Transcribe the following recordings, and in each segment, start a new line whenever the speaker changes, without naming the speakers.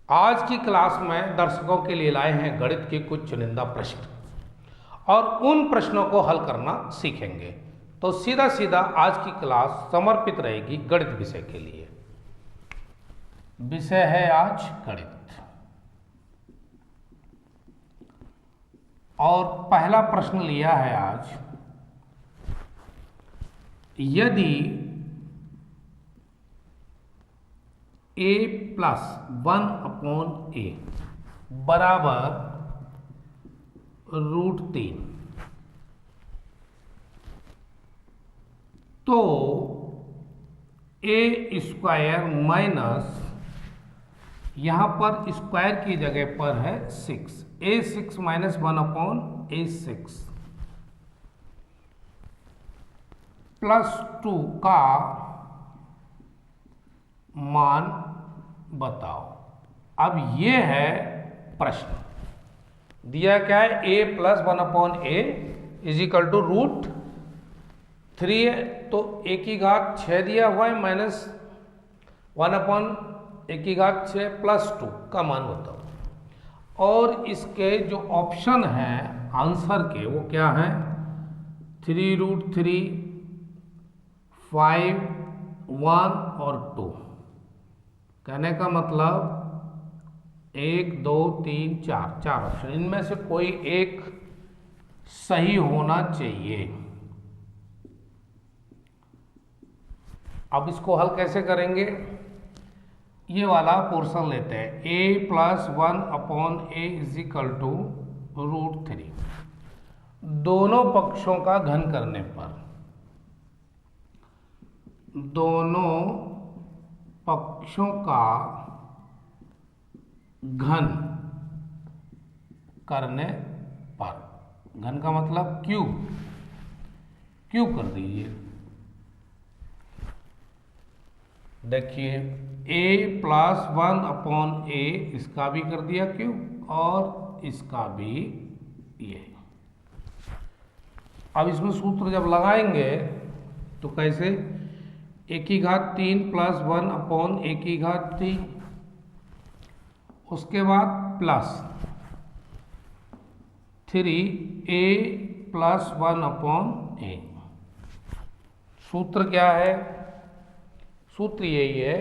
आज की क्लास में दर्शकों के लिए लाए हैं गणित के कुछ चुनिंदा प्रश्न और उन प्रश्नों को हल करना सीखेंगे। तो सीधा सीधा आज की क्लास समर्पित रहेगी गणित विषय के लिए। विषय है आज गणित और पहला प्रश्न लिया है आज, यदि a प्लस 1/a बराबर √3 तो a स्क्वायर माइनस, यहां पर स्क्वायर की जगह पर है 6, a6 माइनस 1/a6 प्लस 2 का मान बताओ। अब ये है प्रश्न, दिया क्या है, a plus 1/a is equal to √3 है, तो a की घात 6 दिया हुआ है माइनस 1/a की घात 6 प्लस 2 का मान बताओ। और इसके जो ऑप्शन हैं आंसर के वो क्या है, 3√3, 5, 1 और 2। कहने का मतलब 1, 2, 3, 4 चार ऑप्शन, इनमें से कोई एक सही होना चाहिए। अब इसको हल कैसे करेंगे, ये वाला पोर्शन लेते हैं, a plus 1/a is equal to √3। दोनों पक्षों का घन करने पर, दोनों पक्षों का घन करने पर, घन का मतलब क्यूब कर दीजिए। देखिए a प्लस 1/a इसका भी कर दिया क्यूब और इसका भी ये। अब इसमें सूत्र जब लगाएंगे तो कैसे, a की घात 3 प्लस 1/a की घात 3, उसके बाद प्लस 3a प्लस 1/a। सूत्र क्या है, सूत्र यही है,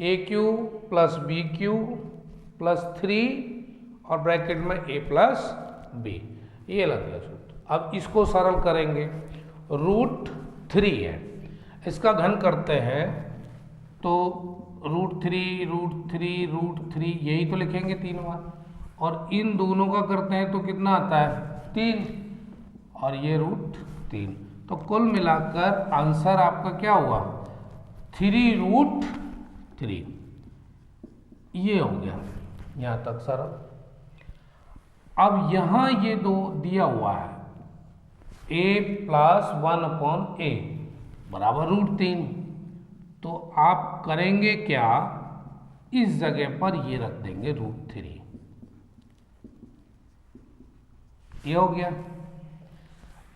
a³ प्लस b³ प्लस 3 और ब्रैकेट में a प्लस b, ये लग गया सूत्र। अब इसको सरल करेंगे, √3 है, इसका घन करते हैं तो √3 यही तो लिखेंगे 3 बार, और इन दोनों का करते हैं तो कितना आता है 3 और ये √3, तो कुल मिलाकर आंसर आपका क्या हुआ 3√3। ये हो गया यहां तक सरल। अब यहां ये दो दिया हुआ है, a प्लस 1/a बराबर √3, तो आप करेंगे क्या, इस जगह पर ये रख देंगे √3, ये हो गया।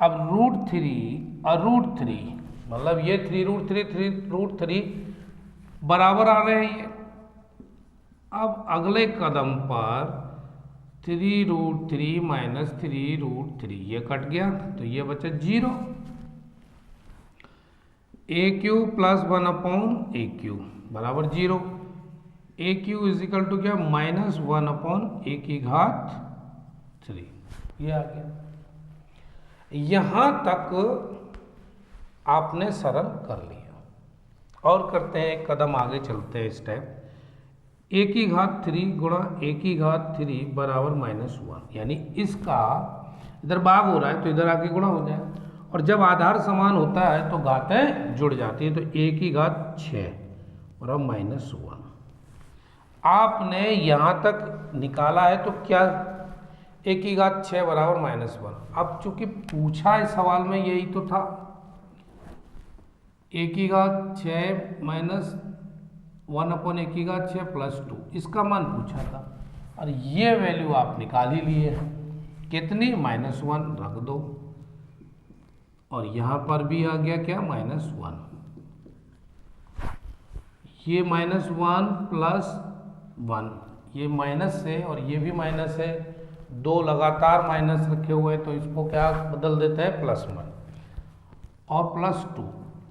अब √3 और √3 मतलब ये 3√3 बराबर आ रहे हैं ये। अब अगले कदम पर 3√3 माइनस 3√3 ये कट गया तो ये बचा 0, a³ प्लस 1/a³ बराबर 0, a³ इज इक्वल टू क्या, माइनस 1/a की घात 3, ये आ गया। यहां तक आपने सरल कर लिया और करते हैं एक कदम आगे चलते हैं स्टेप, a की घात 3 गुणा a की घात 3 बराबर -1, यानी इसका इधर भाग हो रहा है तो इधर आके गुणा हो जाए, और जब आधार समान होता है तो घातें जुड़ जाती है, तो a की घात 6 बराबर -1। आपने यहां तक निकाला है तो क्या, a की घात 6 बराबर -1। अब चूंकि पूछा इस सवाल में यही तो था, a की घात 6 माइनस 1/a की घात 6 प्लस 2, इसका मान पूछा था और ये वैल्यू आप निकाल ही लिए हैं, कितनी -1 रख दो, और यहां पर भी आ गया क्या -1, ये -1 प्लस 1 ये माइनस है और ये भी माइनस है, दो लगातार माइनस रखे हुए हैं, तो इसको क्या बदल देते हैं +1 और +2,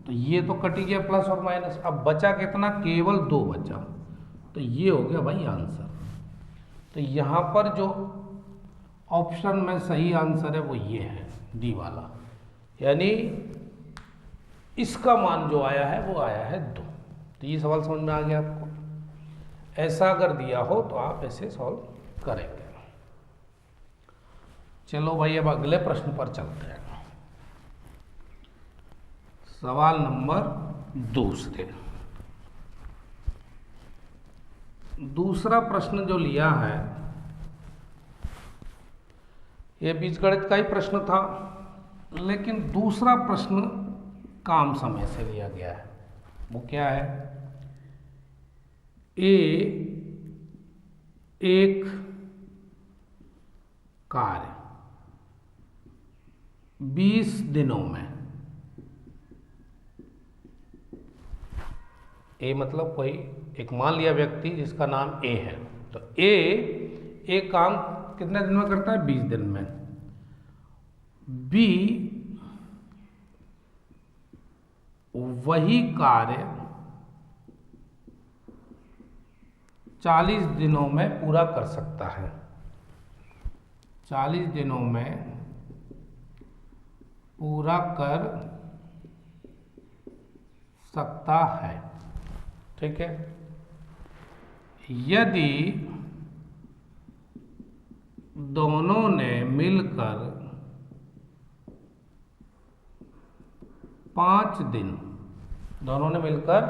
तो ये तो कट ही गया प्लस और माइनस। अब बचा कितना, केवल 2 बचा, तो ये हो गया भाई आंसर। तो यहाँ पर जो ऑप्शन में सही आंसर है वो ये है, डी वाला, यानी इसका मान जो आया है वो आया है 2। तो ये सवाल समझ में आ गया आपको। ऐसा अगर दिया हो तो आप ऐसे सॉल्व करेंगे। चलो भाई अब अगले प्रश्न पर चलते हैं। सवाल नंबर दूसरा प्रश्न जो लिया है, ये बीजगणित का ही प्रश्न था, लेकिन दूसरा प्रश्न काम समय से लिया गया है। वो क्या है, एक कार्य 20 दिनों में, ए मतलब कोई एक मान लिया व्यक्ति जिसका नाम ए है, तो ए एक काम कितने दिन में करता है, 20 दिन में। बी वही कार्य 40 दिनों में पूरा कर सकता है, 40 दिनों में पूरा कर सकता है, ठीक है। यदि दोनों ने मिलकर 5 दिन, दोनों ने मिलकर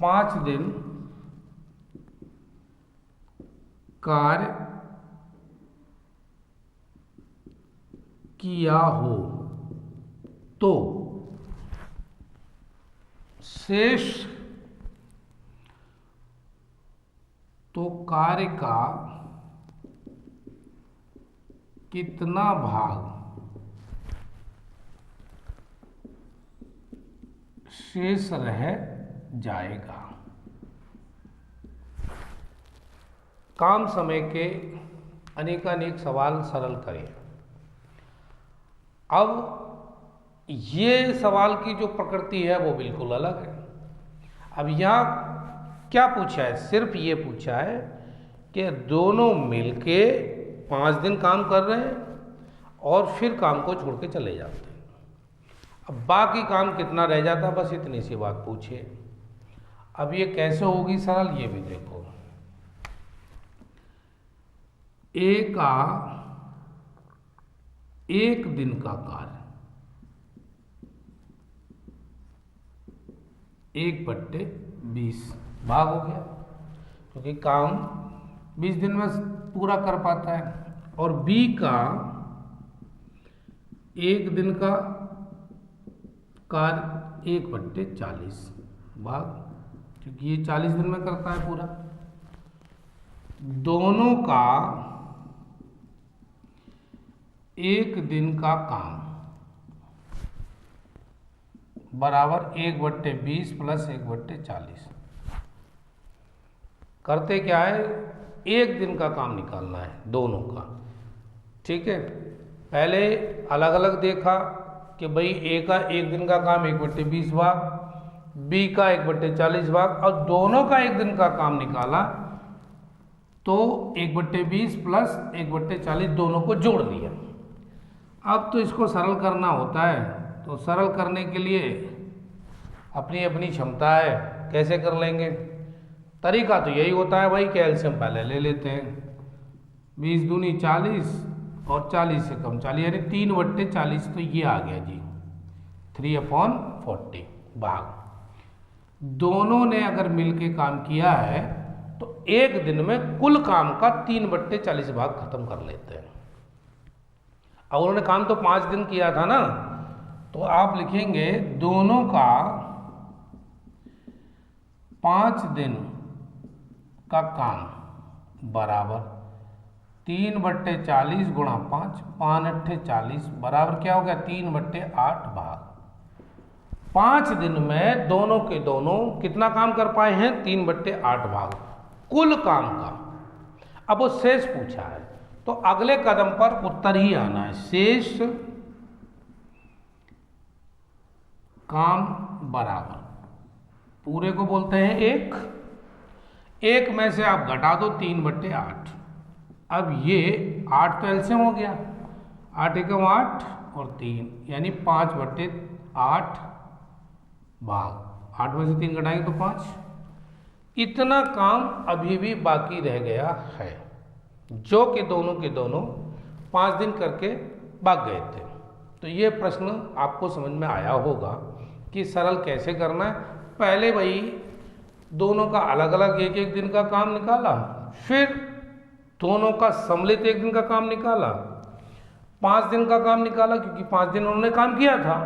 5 दिन कार्य किया हो, तो शेष तो कार्य का कितना भाग शेष रह जाएगा। काम समय के अनेकानेक सवाल सरल करें। अब ये सवाल की जो प्रकृति है वो बिल्कुल अलग है। अब यहाँ क्या पूछा है, सिर्फ ये पूछा है कि दोनों मिलके 5 दिन काम कर रहे हैं और फिर काम को छोड़ के चले जाते हैं। अब बाकी काम कितना रह जाता, बस इतनी सी बात पूछिए। अब ये कैसे होगी सरल, ये भी देखो। ए का 1 दिन का कार्य 1/20 भाग हो गया, क्योंकि काम 20 दिन में पूरा कर पाता है। और बी का 1 दिन का कार्य 1/40 भाग, क्योंकि ये 40 दिन में करता है पूरा। दोनों का 1 दिन का काम बराबर 1/20 प्लस 1/40। करते क्या है, 1 दिन का काम निकालना है दोनों का, ठीक है। पहले अलग अलग देखा कि भाई ए का 1 दिन का काम 1/20 भाग, बी का 1/40 भाग, और दोनों का 1 दिन का काम निकाला तो 1/20 प्लस 1/40 दोनों को जोड़ दिया। अब तो इसको सरल करना होता है, तो सरल करने के लिए अपनी अपनी क्षमता है, कैसे कर लेंगे। तरीका तो यही होता है भाई कि एलसीएम पहले ले लेते हैं। 20 दूनी 40 और 40 से कम 40, यानी 3/40, तो ये आ गया जी 3/40 भाग। दोनों ने अगर मिलके काम किया है तो 1 दिन में कुल काम का 3/40 भाग खत्म कर लेते हैं। अब उन्होंने काम तो 5 दिन किया था ना, तो आप लिखेंगे दोनों का 5 दिन का काम बराबर 3/40 गुणा 5, 5×8 = 40 बराबर क्या हो गया 3/8 भाग। 5 दिन में दोनों के दोनों कितना काम कर पाए हैं, 3/8 भाग कुल काम का। अब वो शेष पूछा है तो अगले कदम पर उत्तर ही आना है। शेष काम बराबर पूरे को बोलते हैं एक, एक में से आप घटा दो 3/8। अब ये 8 तो एलसीएम हो गया, 8 एकम 8 और 3 यानी 5/8 भाग 8 में से 3 घटाएंगे तो 5। इतना काम अभी भी बाकी रह गया है, जो कि दोनों के दोनों 5 दिन करके भाग गए थे। तो ये प्रश्न आपको समझ में आया होगा कि सरल कैसे करना है। पहले भाई दोनों का अलग अलग एक एक दिन का काम निकाला, फिर दोनों का सम्मिलित एक दिन का काम निकाला, 5 दिन का काम निकाला क्योंकि 5 दिन उन्होंने काम किया था,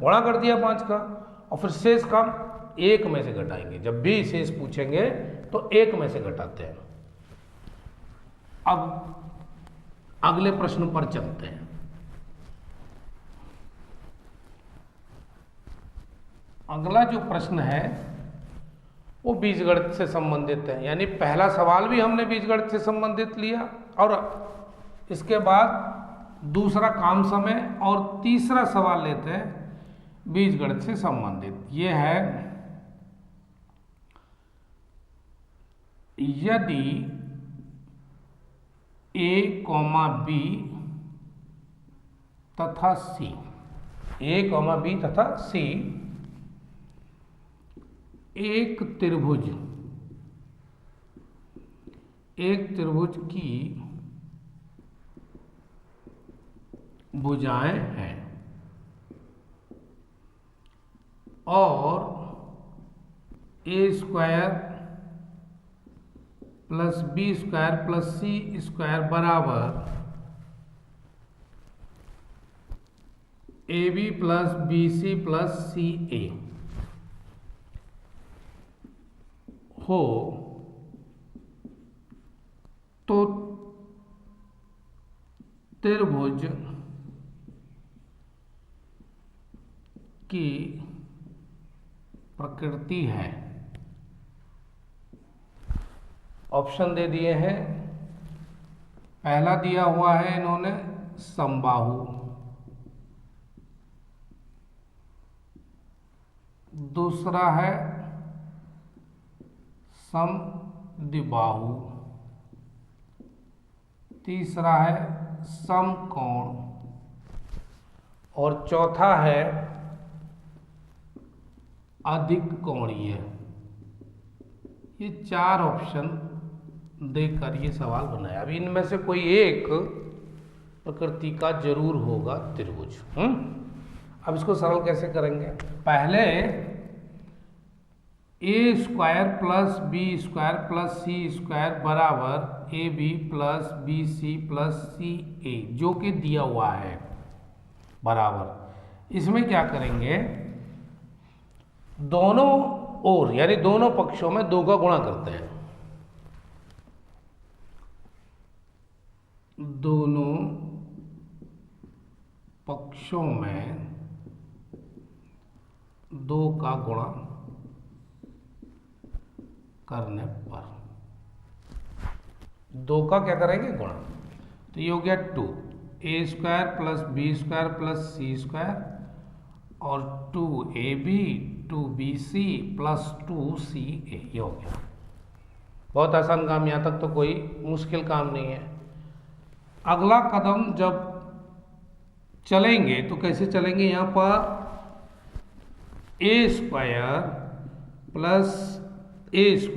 गुणा कर दिया 5 का, और फिर शेष काम एक में से घटाएंगे। जब भी शेष पूछेंगे तो एक में से घटाते हैं। अब अगले प्रश्न पर चलते हैं। अगला जो प्रश्न है वो बीजगणित से संबंधित है, यानी पहला सवाल भी हमने बीजगणित से संबंधित लिया और इसके बाद दूसरा काम समय और तीसरा सवाल लेते हैं बीजगणित से संबंधित। ये है यदि a, b तथा c, a, b तथा c एक त्रिभुज की भुजाएं हैं और a² plus b² plus c² बराबर ab plus bc plus ca हो, तो त्रिभुज की प्रकृति है। ऑप्शन दे दिए हैं। पहला दिया हुआ है इन्होंने समबाहु, दूसरा है समद्विबाहु, तीसरा है समकोण और चौथा है अधिक कोणीय। ये 4 ऑप्शन देकर ये सवाल बनाया। अब इनमें से कोई एक प्रकृति का जरूर होगा त्रिभुज। अब इसको सरल कैसे करेंगे? पहले a² plus b² plus c² बराबर ab plus bc plus ca जो कि दिया हुआ है बराबर। इसमें क्या करेंगे, दोनों ओर यानी दोनों पक्षों में 2 का गुणा करते हैं। दोनों पक्षों में 2 का गुणा करने पर 2 का क्या करेंगे गुणा, तो ये हो गया 2 a² plus b² plus c² और 2ab 2bc प्लस 2ca ये हो गया। बहुत आसान काम, यहाँ तक तो कोई मुश्किल काम नहीं है। अगला कदम जब चलेंगे तो कैसे चलेंगे, यहाँ पर a² plus a²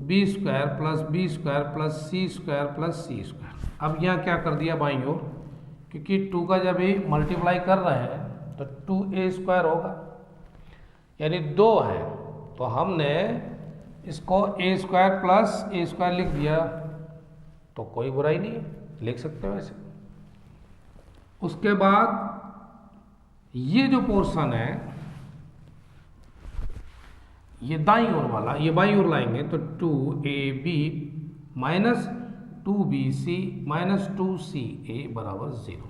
b² plus b² plus c² plus c²। अब यहाँ क्या कर दिया बाईं ओर, क्योंकि 2 का जब ही मल्टीप्लाई कर रहे हैं तो 2a² होगा यानी 2 है, तो हमने इसको a² प्लस a² लिख दिया तो कोई बुराई नहीं है, लिख सकते हो ऐसे। उसके बाद ये जो पोर्शन है ये दाईं ओर वाला, ये बाईं ओर लाएंगे तो 2ab minus 2bc minus 2ca बराबर 0।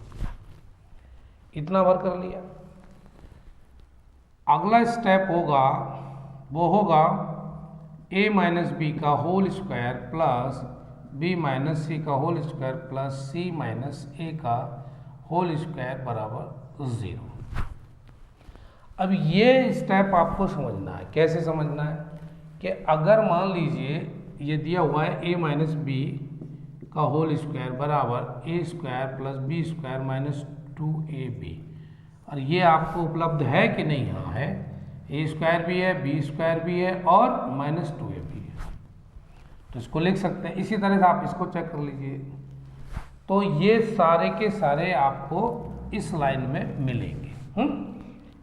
इतना बार कर लिया। अगला स्टेप होगा वो होगा ए माइनस बी का whole square plus b minus c का whole square plus c minus a का होल स्क्वायर बराबर 0। अब ये स्टेप आपको समझना है। कैसे समझना है कि अगर मान लीजिए ये दिया हुआ है ए माइनस बी का होल स्क्वायर बराबर a square plus b square minus 2ab, और ये आपको उपलब्ध है कि नहीं? हाँ है। ए स्क्वायर भी है, बी स्क्वायर भी है और माइनस 2ab भी है, तो इसको लिख सकते हैं। इसी तरह से आप इसको चेक कर लीजिए। तो ये सारे के सारे आपको इस लाइन में मिलेंगे।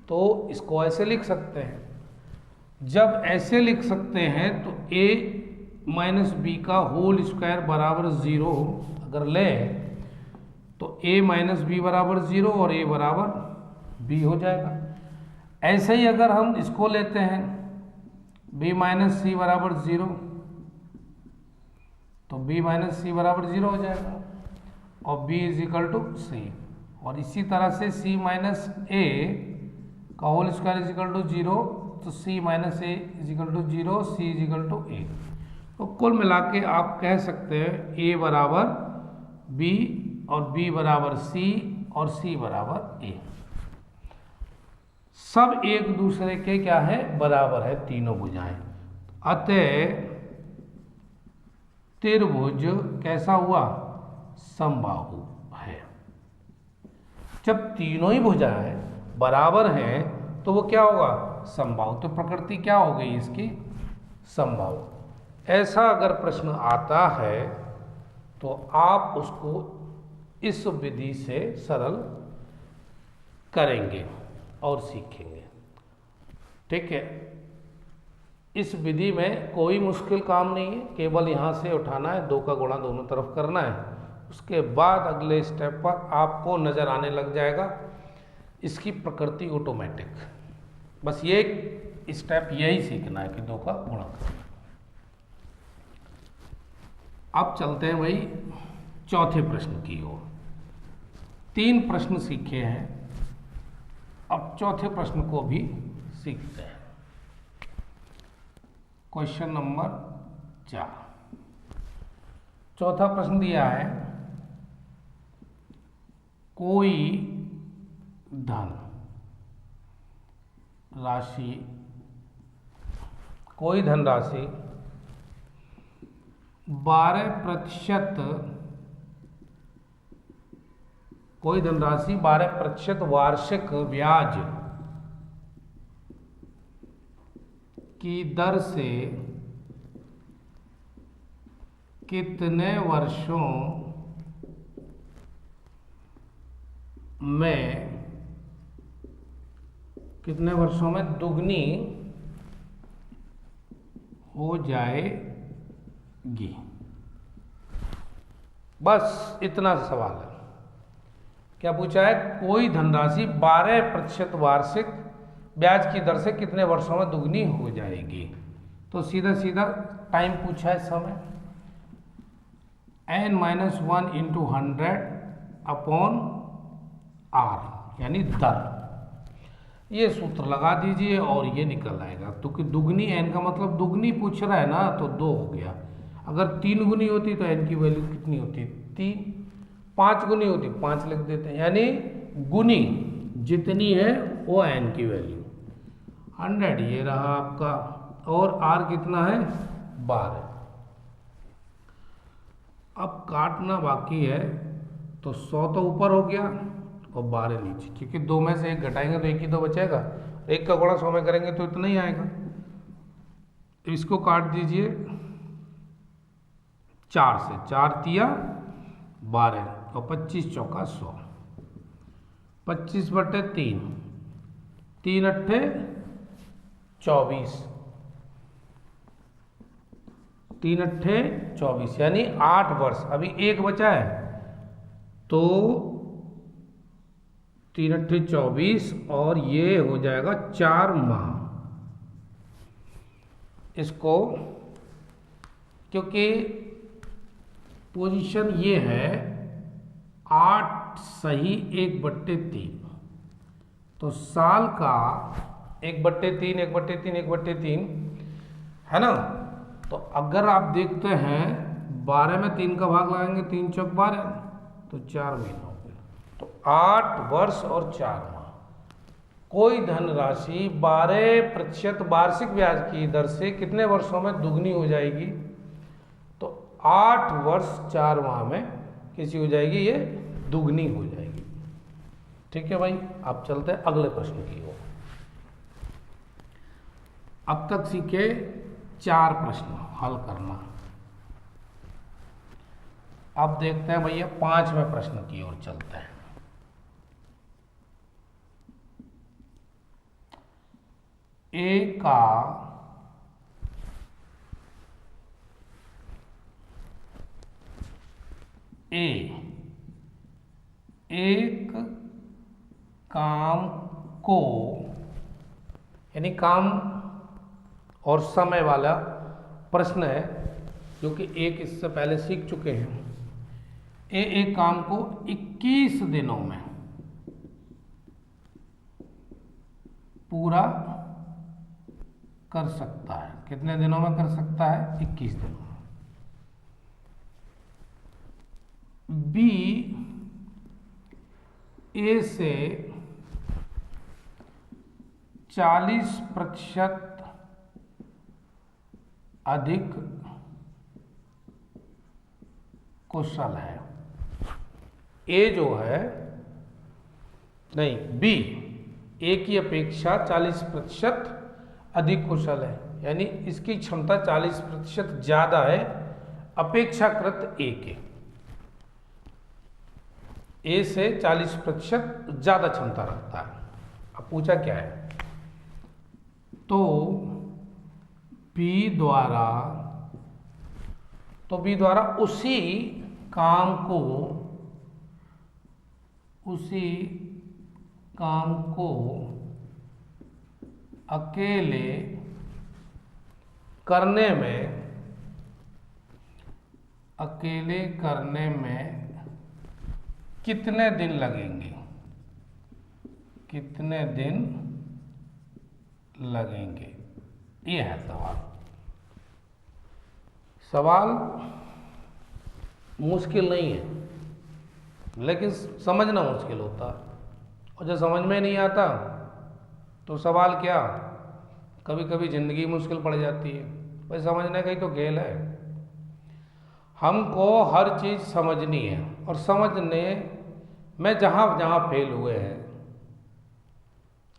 तो इसको ऐसे लिख सकते हैं। जब ऐसे लिख सकते हैं तो a माइनस बी का होल स्क्वायर बराबर 0 अगर ले तो a माइनस बी बराबर 0 और a बराबर b हो जाएगा। ऐसे ही अगर हम इसको लेते हैं b माइनस सी बराबर 0 तो b माइनस सी बराबर 0 हो जाएगा और b is equal to c, और इसी तरह से c माइनस ए का whole square is equal to 0 तो c minus a is equal to 0, c is equal to a. तो कुल मिला के आप कह सकते हैं a बराबर b और b बराबर c और c बराबर a। सब एक दूसरे के क्या है? बराबर है तीनों भुजाएं। अतः त्रिभुज कैसा हुआ? समबाहु है। जब तीनों ही भुजाएं बराबर हैं तो वो क्या होगा? समबाहु। तो प्रकृति क्या हो गई इसकी? समबाहु। ऐसा अगर प्रश्न आता है तो आप उसको इस विधि से सरल करेंगे और सीखेंगे। ठीक है, इस विधि में कोई मुश्किल काम नहीं है, केवल यहाँ से उठाना है, 2 का गुणा दोनों तरफ करना है। उसके बाद अगले स्टेप पर आपको नज़र आने लग जाएगा इसकी प्रकृति ऑटोमेटिक। बस ये स्टेप यही सीखना है कि 2 का गुणा करना। अब चलते हैं भाई चौथे प्रश्न की ओर। 3 प्रश्न सीखे हैं, अब चौथे प्रश्न को भी सीखते हैं। Question number 4। चौथा प्रश्न दिया है कोई धन राशि 12% वार्षिक ब्याज की दर से कितने वर्षों में दुगनी हो जाएगी। बस इतना सवाल है। क्या पूछा है? कोई धनराशि 12% वार्षिक ब्याज की दर से कितने वर्षों में दुगनी हो जाएगी। तो सीधा सीधा टाइम पूछा है, समय n-1 इंटू 100 अपॉन r यानी दर। ये सूत्र लगा दीजिए और ये निकल आएगा। तो कि दुगनी n का मतलब दुगनी पूछ रहा है ना, तो 2 हो गया। अगर 3 गुनी होती तो n की वैल्यू कितनी होती? 3। 5 गुनी होती 5 लिख देते हैं, यानी गुनी जितनी है वो n की वैल्यू 100 ये रहा आपका, और r कितना है? 12। अब काटना बाकी है, तो 100 तो ऊपर हो गया और 12 नीचे, क्योंकि 2 में से 1 घटाएंगे तो 1 ही तो बचेगा। 1 का गुणा 100 में करेंगे तो इतना ही आएगा। इसको काट दीजिए 4 से, 4 तिया 12 और 25 चौका 100, 25/3, 3 अट्ठे 24, 3 अट्ठे 24 यानी 8 वर्ष। अभी 1 बचा है तो 3 अट्ठे 24 और ये हो जाएगा 4 माह। इसको क्योंकि पोजीशन ये है 8 सही 1/3, तो साल का 1/3 1/3 1/3 है ना, तो अगर आप देखते हैं 12 में 3 का भाग लगाएंगे, 3 चौक 12, तो 4 महीना हो गया। तो 8 वर्ष और 4 माह। कोई धनराशि 12% वार्षिक ब्याज की दर से कितने वर्षों में दुगनी हो जाएगी? तो 8 वर्ष 4 माह में कैसी हो जाएगी? ये दुगनी हो जाएगी। ठीक है भाई, आप चलते हैं अगले प्रश्न की ओर। अब तक सीखे 4 प्रश्न हल करना। अब देखते हैं भैया 5वें प्रश्न की ओर चलते हैं। ए का एक काम को, यानी काम और समय वाला प्रश्न है, जो कि एक इससे पहले सीख चुके हैं। एक काम को 21 दिनों में पूरा कर सकता है। कितने दिनों में कर सकता है? 21 दिनों में। बी ए से 40% अधिक कुशल है। ए जो है, नहीं, बी ए की अपेक्षा 40% अधिक कुशल है, यानी इसकी क्षमता 40% ज्यादा है अपेक्षाकृत ए के। ए से 40% ज्यादा क्षमता रखता है। अब पूछा क्या है? तो बी द्वारा उसी काम को अकेले करने में कितने दिन लगेंगे? कितने दिन लगेंगे? ये है सवाल मुश्किल नहीं है, लेकिन समझना मुश्किल होता है। और जब समझ में नहीं आता तो सवाल क्या, कभी कभी जिंदगी मुश्किल पड़ जाती है। भाई समझने का ही तो खेल है। हमको हर चीज़ समझनी है, और समझने में जहाँ जहाँ फेल हुए हैं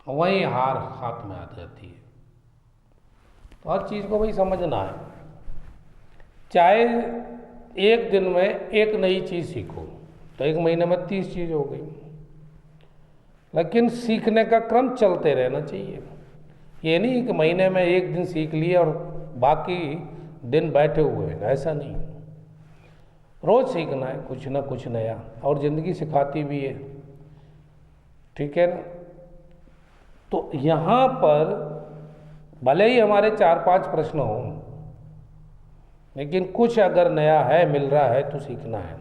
वहीं हार हाथ में आ जाती है। तो हर चीज़ को भाई समझना है। चाहे एक दिन में एक नई चीज़ सीखो तो 1 महीने में 30 चीज़ हो गई, लेकिन सीखने का क्रम चलते रहना चाहिए। ये नहीं कि महीने में एक दिन सीख लिया और बाकी दिन बैठे हुए हैं, ऐसा नहीं। रोज सीखना है कुछ ना कुछ नया, और ज़िंदगी सिखाती भी है। ठीक है ना? तो यहाँ पर भले ही हमारे 4-5 प्रश्न हों, लेकिन कुछ अगर नया है, मिल रहा है, तो सीखना है।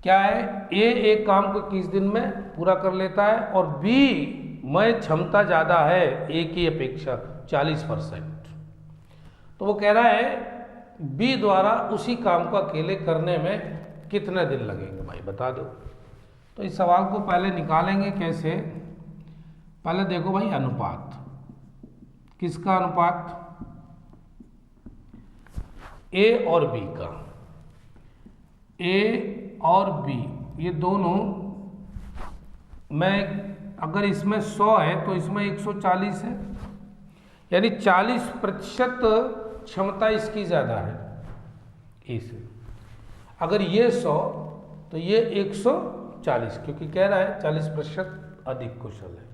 क्या है? ए एक काम को 21 दिन में पूरा कर लेता है, और बी में क्षमता ज़्यादा है ए की अपेक्षा 40%। तो वो कह रहा है बी द्वारा उसी काम को अकेले करने में कितने दिन लगेंगे? भाई बता दो। तो इस सवाल को पहले निकालेंगे कैसे? पहले देखो भाई, अनुपात। किसका अनुपात? ए और बी का। ए और बी ये दोनों में, अगर इसमें 100 है तो इसमें 140 है, यानी 40% क्षमता इसकी ज़्यादा है ए से। अगर ये 100 तो ये 140, क्योंकि कह रहा है 40% अधिक कुशल है।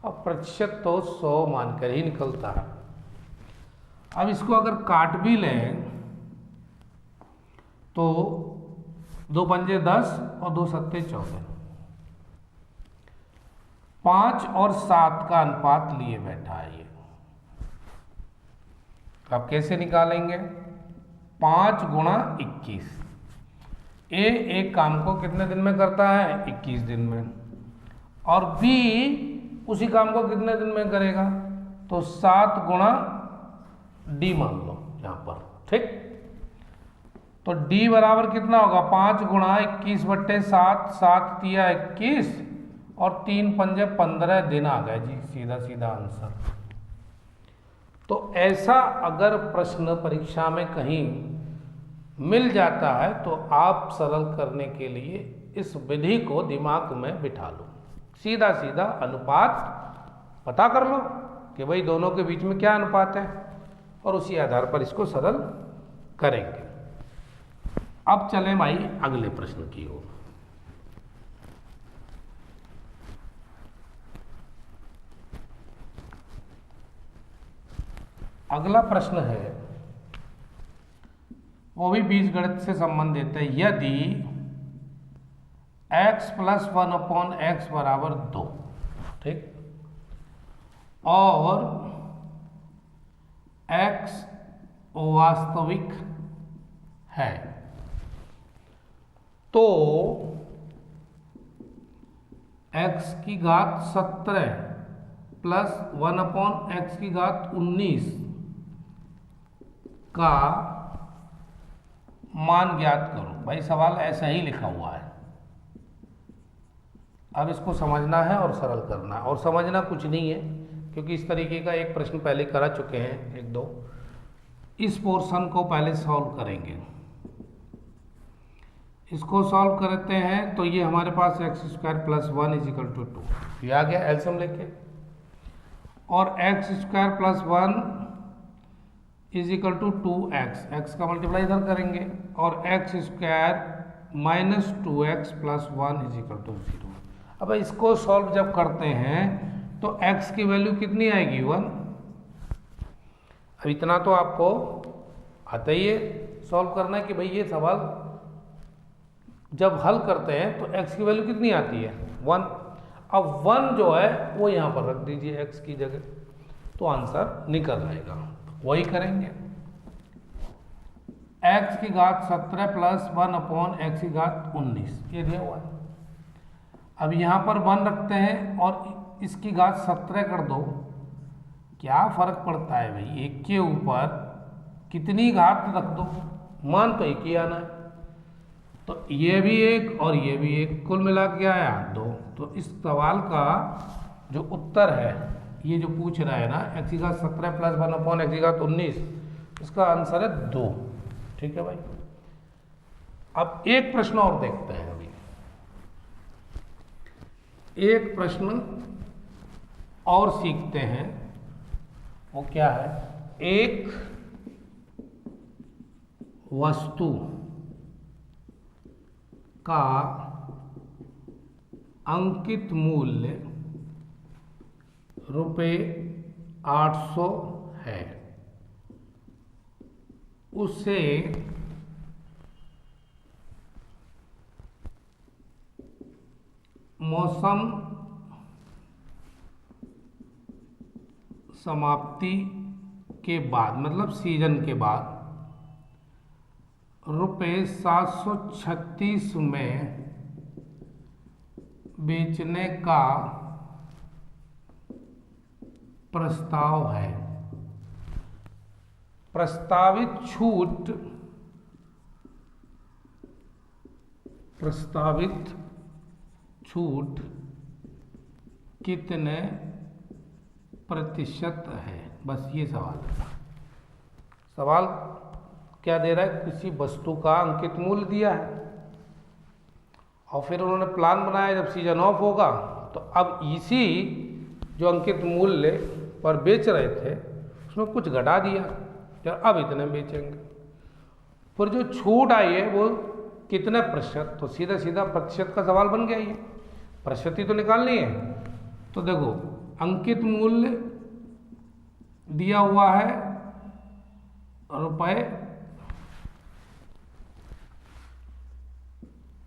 अब प्रतिशत तो 100 मानकर ही निकलता है। अब इसको अगर काट भी लें तो 2 पंजे 10 और 2 सत्ते 14, 5 और 7 का अनुपात लिए बैठा है ये। अब कैसे निकालेंगे? 5 गुणा 21। ए एक काम को कितने दिन में करता है? 21 दिन में। और बी उसी काम को कितने दिन में करेगा? तो 7 गुणा डी मान लो यहाँ पर, ठीक। तो डी बराबर कितना होगा, 5 गुणा 21/7, 7 तिया 21 और 3 पंजे 15 दिन आ गए जी, सीधा सीधा आंसर। तो ऐसा अगर प्रश्न परीक्षा में कहीं मिल जाता है तो आप सरल करने के लिए इस विधि को दिमाग में बिठा लो, सीधा सीधा अनुपात पता कर लो कि भाई दोनों के बीच में क्या अनुपात है और उसी आधार पर इसको सरल करेंगे। अब चलें भाई अगले प्रश्न की ओर। अगला प्रश्न है, वो भी बीजगणित से संबंधित है। यदि x + 1/x बराबर 2, ठीक, और x वास्तविक है तो x की घात 17 प्लस 1/x की घात 19 का मान ज्ञात करो। भाई सवाल ऐसा ही लिखा हुआ है, अब इसको समझना है और सरल करना है। और समझना कुछ नहीं है क्योंकि इस तरीके का एक प्रश्न पहले करा चुके हैं, एक दो। इस पोर्शन को पहले सॉल्व करेंगे। इसको सॉल्व करते हैं तो ये हमारे पास x² + 1 = 2, ये आ गया एलसीएम लेके, और x² + 1 = 2x, x का मल्टीप्लाई इधर करेंगे, और x² - 2x + 1 = 0। अब इसको सॉल्व जब करते हैं तो x की वैल्यू कितनी आएगी, 1। अब इतना तो आपको आता ही है सॉल्व करना है कि भाई ये सवाल जब हल करते हैं तो x की वैल्यू कितनी आती है, 1। अब 1 जो है वो यहाँ पर रख दीजिए x की जगह, तो आंसर निकल आएगा। वही करेंगे, x की घात 17 प्लस 1/x की घात 19, ये दिया हुआ है। अब यहाँ पर 1 रखते हैं और इसकी घात 17 कर दो, क्या फर्क पड़ता है भाई, एक के ऊपर कितनी घात रख दो, मान तो एक ही आना है। तो ये भी एक और ये भी एक, कुल मिला के आया 2। तो इस सवाल का जो उत्तर है, ये जो पूछ रहा है ना, x की घात 17 प्लस 1/x की घात 19, इसका आंसर है 2। ठीक है भाई। अब एक प्रश्न और देखते हैं। अभी एक प्रश्न और सीखते हैं, वो क्या है, एक वस्तु का अंकित मूल्य ₹800 है, उसे मौसम समाप्ति के बाद, मतलब सीजन के बाद ₹736 में बेचने का प्रस्ताव है। प्रस्तावित छूट कितने प्रतिशत है, बस ये सवाल है। सवाल क्या दे रहा है, किसी वस्तु का अंकित मूल्य दिया है और फिर उन्होंने प्लान बनाया जब सीजन ऑफ होगा तो अब इसी जो अंकित मूल्य पर बेच रहे थे उसमें कुछ घटा दिया, तो अब इतने बेचेंगे। फिर जो छूट आई है वो कितने प्रतिशत, तो सीधा सीधा प्रतिशत का सवाल बन गया। ये प्रतिशत ही तो निकालनी है। तो देखो अंकित मूल्य दिया हुआ है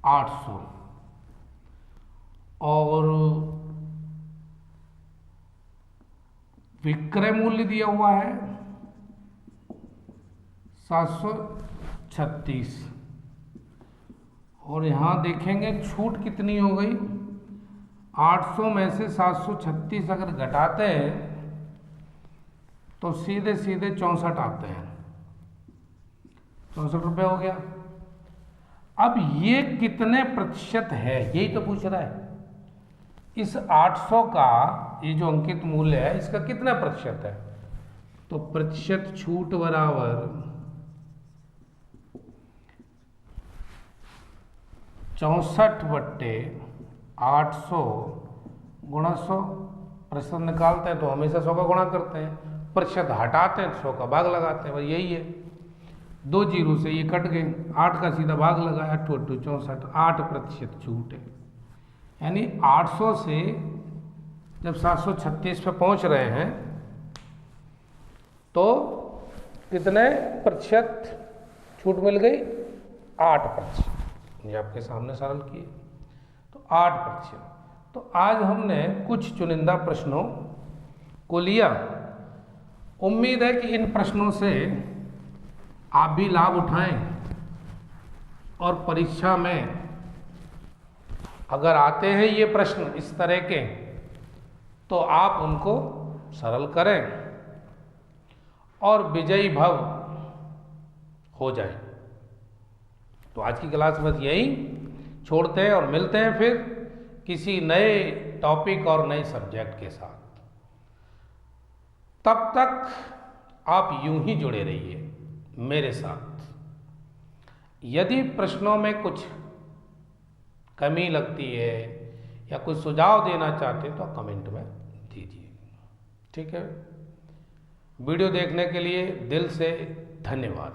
₹800 और विक्रय मूल्य दिया हुआ है 736, और यहाँ देखेंगे छूट कितनी हो गई, 800 में से 736 अगर घटाते हैं तो सीधे सीधे 64 आते हैं, 64 रुपये हो गया। अब ये कितने प्रतिशत है यही तो पूछ रहा है। इस 800 का ये जो अंकित मूल्य है इसका कितना प्रतिशत है, तो प्रतिशत छूट बराबर 64/800 गुणा 100। प्रतिशत निकालते हैं तो हमेशा 100 का गुणा करते हैं, प्रतिशत हटाते हैं 100 का भाग लगाते हैं, बस यही है। 2 जीरो से ये कट गए, 8 का सीधा भाग लगाया, 8 8 64, 8% छूट है। यानी 800 से जब 736 पे पहुंच रहे हैं तो कितने प्रतिशत छूट मिल गई, 8%। ये आपके सामने सरल किए तो 8%। तो आज हमने कुछ चुनिंदा प्रश्नों को लिया। उम्मीद है कि इन प्रश्नों से आप भी लाभ उठाएं और परीक्षा में अगर आते हैं ये प्रश्न इस तरह के तो आप उनको सरल करें और विजयी भव हो जाए। तो आज की क्लास बस यही छोड़ते हैं और मिलते हैं फिर किसी नए टॉपिक और नए सब्जेक्ट के साथ। तब तक आप यूं ही जुड़े रहिए मेरे साथ। यदि प्रश्नों में कुछ कमी लगती है या कुछ सुझाव देना चाहते हैं तो कमेंट में दीजिए, ठीक है। वीडियो देखने के लिए दिल से धन्यवाद।